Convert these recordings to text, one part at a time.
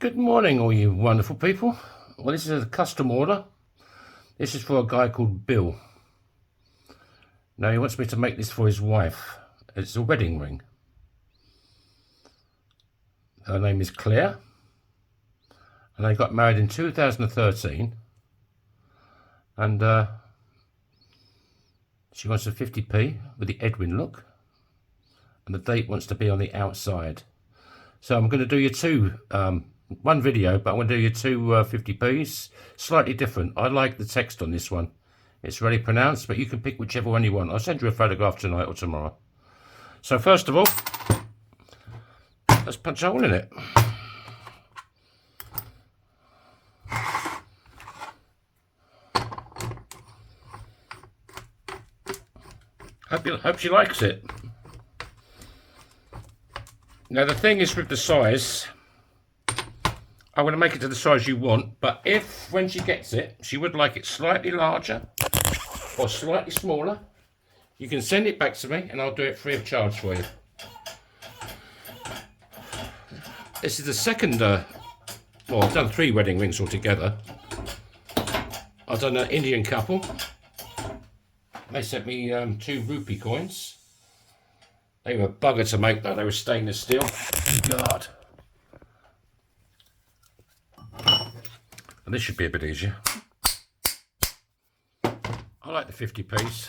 Good morning, all you wonderful people. Well, this is a custom order. This is for a guy called Bill. Now, he wants me to make this for his wife. It's a wedding ring. Her name is Claire. And they got married in 2013. And she wants a 50p with the Edwin look. And the date wants to be on the outside. So I'm going to do you one video, but I'm going to do you two 50p's, slightly different. I like the text on this one. It's really pronounced, but you can pick whichever one you want. I'll send you a photograph tonight or tomorrow. So first of all, let's punch a hole in it. Hope she likes it. Now the thing is with the size, I'm going to make it to the size you want, but if, when she gets it, she would like it slightly larger or slightly smaller, you can send it back to me and I'll do it free of charge for you. This is the second, well, I've done 3 wedding rings altogether. I've done an Indian couple. They sent me 2 rupee coins. They were a bugger to make though, they were stainless steel. God. And this should be a bit easier. I like the 50p's.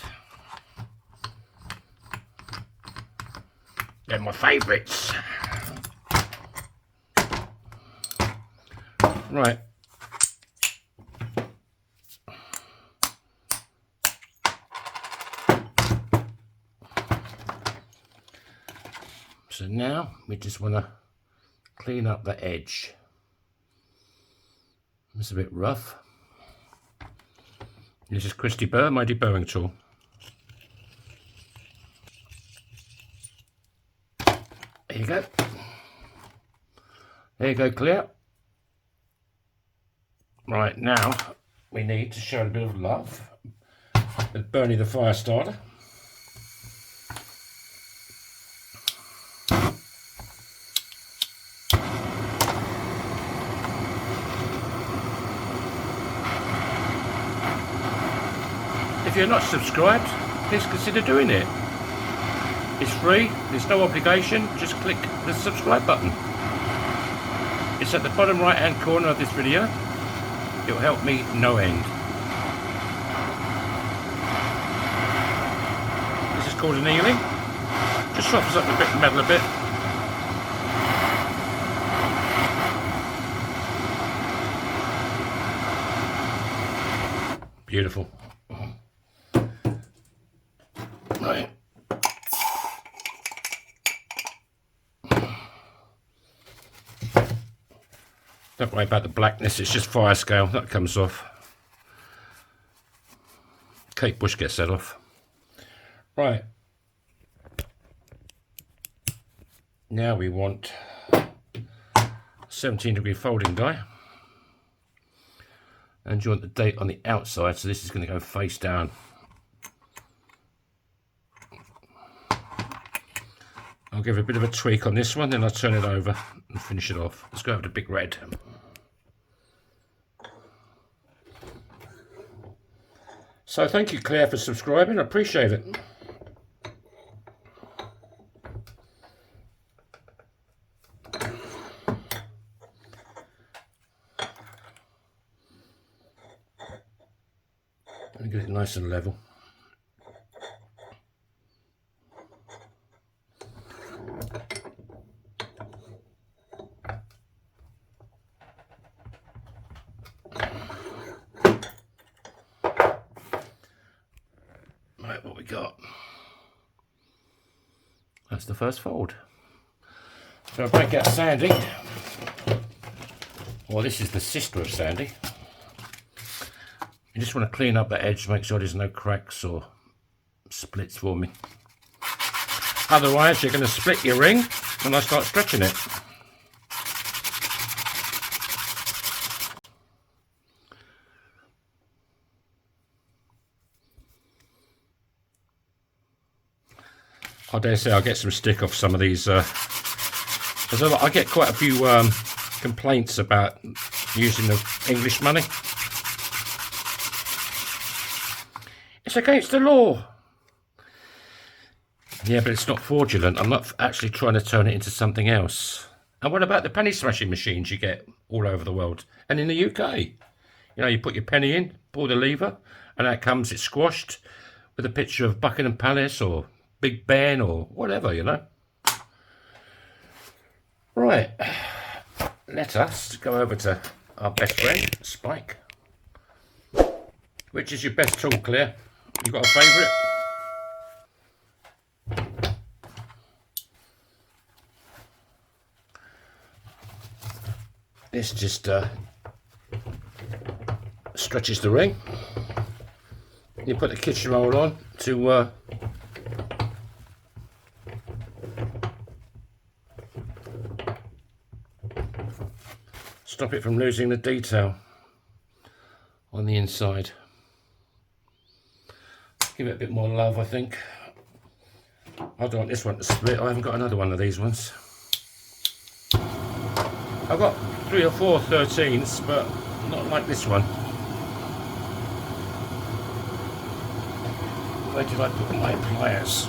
They're my favourites. Right. So now we just want to clean up the edge. It's a bit rough. This is Christy Burr, my deboning tool. There you go. There you go, Claire. Right, now we need to show a bit of love with Bernie the fire starter. If you're not subscribed, please consider doing it. It's free, there's no obligation, just click the subscribe button. It's at the bottom right hand corner of this video. It'll help me no end. This is called annealing. Just softens up the metal a bit. Beautiful. Right. Don't worry about the blackness, it's just fire scale, that comes off. Kate Bush gets that off. Right. Now we want 17-degree folding die. And you want the date on the outside, so this is going to go face down. I'll give a bit of a tweak on this one, then I'll turn it over and finish it off. Let's go over the big red. So thank you, Claire, for subscribing. I appreciate it. Let me get it nice and level. Right, what we got? That's the first fold. So I break out Sandy. Well, this is the sister of Sandy. You just want to clean up the edge, make sure there's no cracks or splits for me. Otherwise, you're going to split your ring when I start stretching it. I dare say I'll get some stick off some of these. I get quite a few complaints about using the English money. It's against the law. Yeah, but it's not fraudulent. I'm not actually trying to turn it into something else. And what about the penny smashing machines you get all over the world and in the UK? You know, you put your penny in, pull the lever, and out comes it squashed with a picture of Buckingham Palace or Big Ben or whatever, you know. Right, let us go over to our best friend, Spike. Which is your best tool, Claire? You got a favourite? This just stretches the ring. You put the kitchen roll on to stop it from losing the detail on the inside. Give it a bit more love, I think. I don't want this one to split. I haven't got another one of these ones. I've got 3 or 4 13s, but not like this one. Where did I put my pliers?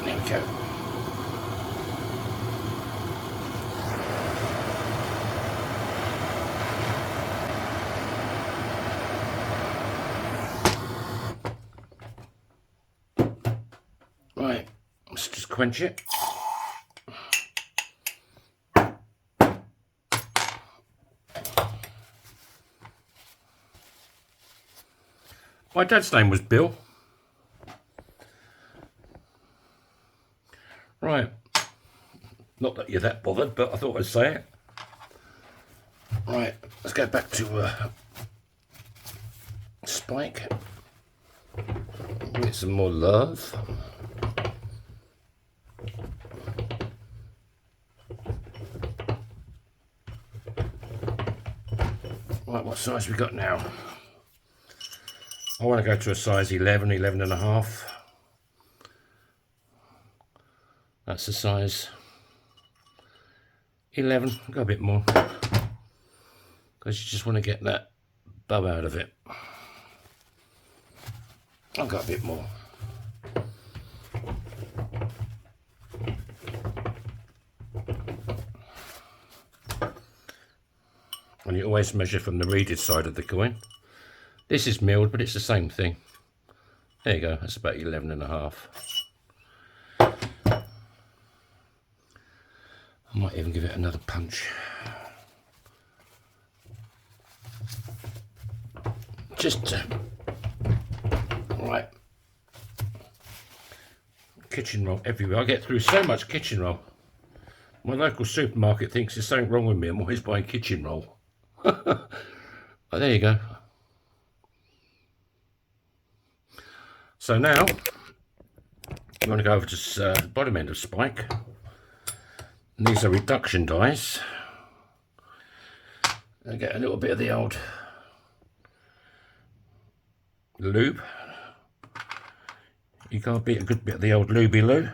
There we go. Right, let's just quench it. My dad's name was Bill. Right. Not that you're that bothered, but I thought I'd say it. Right, let's go back to Spike. Give it some more love. Right, what size we got now? I want to go to a size 11, 11 and a half. That's the size 11. Go a bit more, because you just want to get that bow out of it. I'll go a bit more. And you always measure from the reeded side of the coin. This is milled, but it's the same thing. There you go, that's about 11 and a half. I might even give it another punch. Just, right. Kitchen roll everywhere. I get through so much kitchen roll. My local supermarket thinks there's something wrong with me. I'm always buying kitchen roll. Oh, there you go. So now, I'm going to go over to the bottom end of Spike. And these are reduction dies. I get a little bit of the old lube. You can't beat a good bit of the old lubey loo.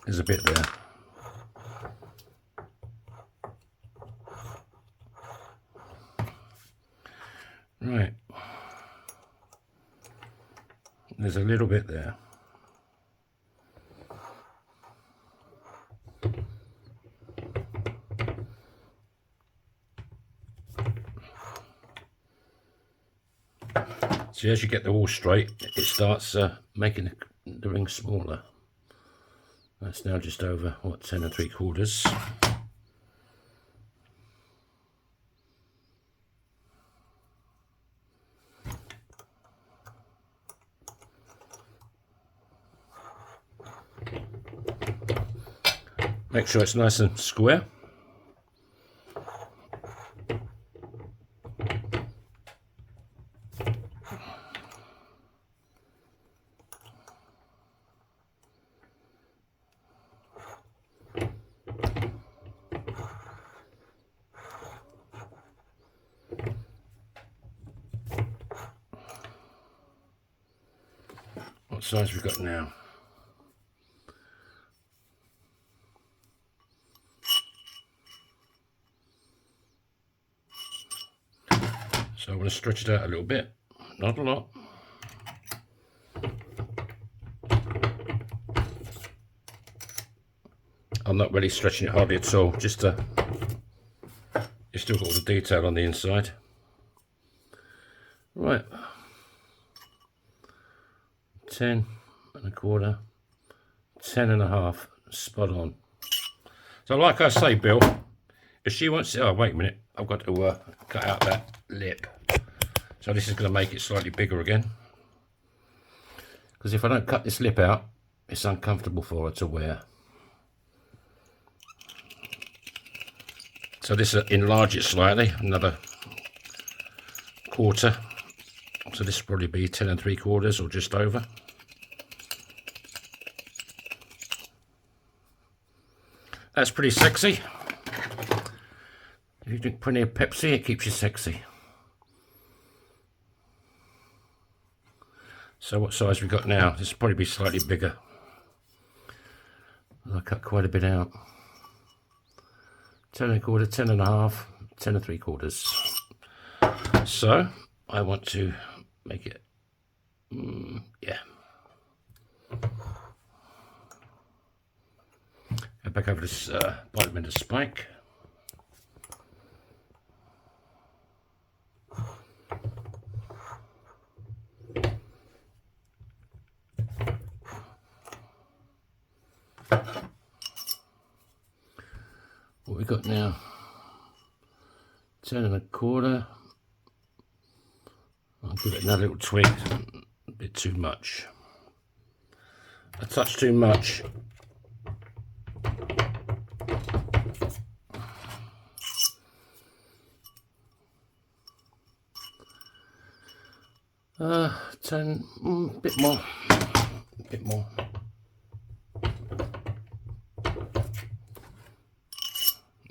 There's a bit there. Right. There's a little bit there. So as you get the wall straight, it starts making the ring smaller. That's now just over, what, 10 3/4. Make sure it's nice and square. What size we got now? So I want to stretch it out a little bit, not a lot. I'm not really stretching it hardly at all, just you still got all the detail on the inside. Right, 10 1/4, 10 1/2, spot on. So like I say, Bill, if she wants it, oh wait a minute, I've got to cut out that lip. So this is going to make it slightly bigger again. Because if I don't cut this lip out, it's uncomfortable for her to wear. So this will enlarge it slightly, another 1/4. So this will probably be 10 3/4 or just over. That's pretty sexy. If you drink plenty of Pepsi, it keeps you sexy. So what size we got now? This will probably be slightly bigger. I cut quite a bit out. 10 1/4, 10 1/2, 10 3/4. So I want to make it, yeah. Go back over this bottom end of spike. What we got now? 10 1/4. I'll give it another little tweak. A bit too much. A touch too much. Uh, 10, bit more. A bit more.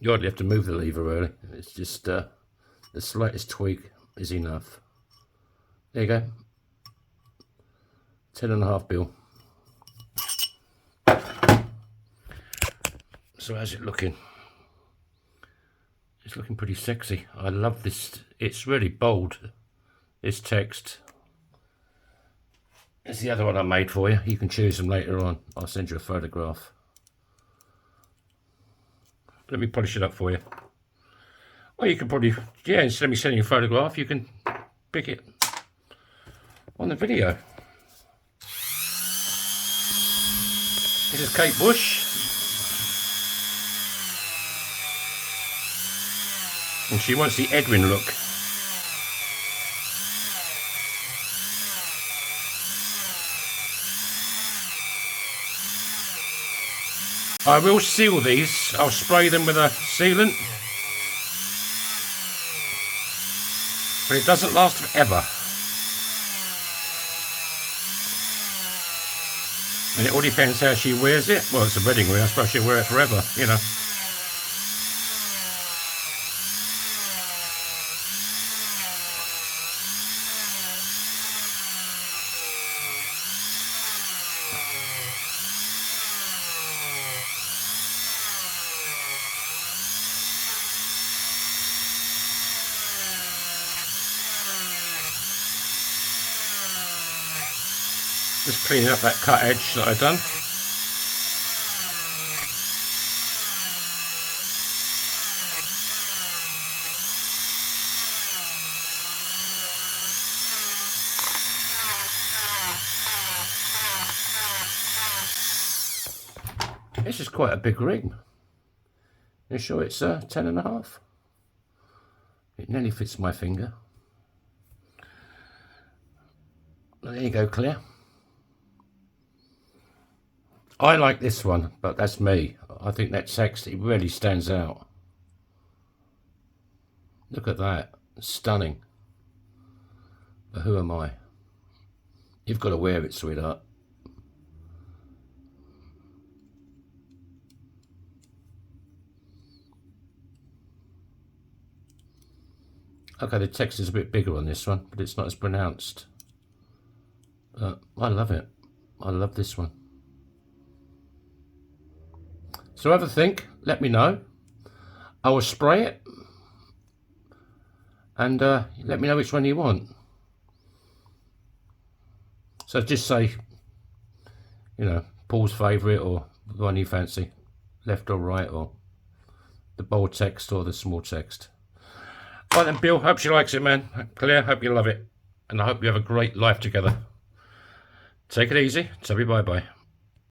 You hardly have to move the lever really. It's just the slightest tweak is enough. There you go. 10 1/2 bill. So how's it looking? It's looking pretty sexy. I love this. It's really bold, this text. There's the other one I made for you. You can choose them later on. I'll send you a photograph. Let me polish it up for you. Well, you can probably, yeah, instead of me sending you a photograph, you can pick it on the video. This is Kate Bush. And she wants the Edwin look. I will seal these. I'll spray them with a sealant. But it doesn't last forever. And it all depends how she wears it. Well, it's a wedding ring. I suppose she'll wear it forever, you know. Just cleaning up that cut edge that I've done. This is quite a big ring. You sure it's 10 1/2? It nearly fits my finger. Well, there you go, Claire. I like this one, but that's me. I think that text, it really stands out. Look at that. Stunning. But who am I? You've got to wear it, sweetheart. Okay, the text is a bit bigger on this one, but it's not as pronounced. I love it. I love this one. So have a think, let me know. I will spray it and let me know which one you want. So just say, you know, Paul's favourite, or the one you fancy, left or right, or the bold text or the small text. Right then, Bill, hope she likes it, man. Claire, hope you love it, and I hope you have a great life together. Take it easy. Tell me bye-bye.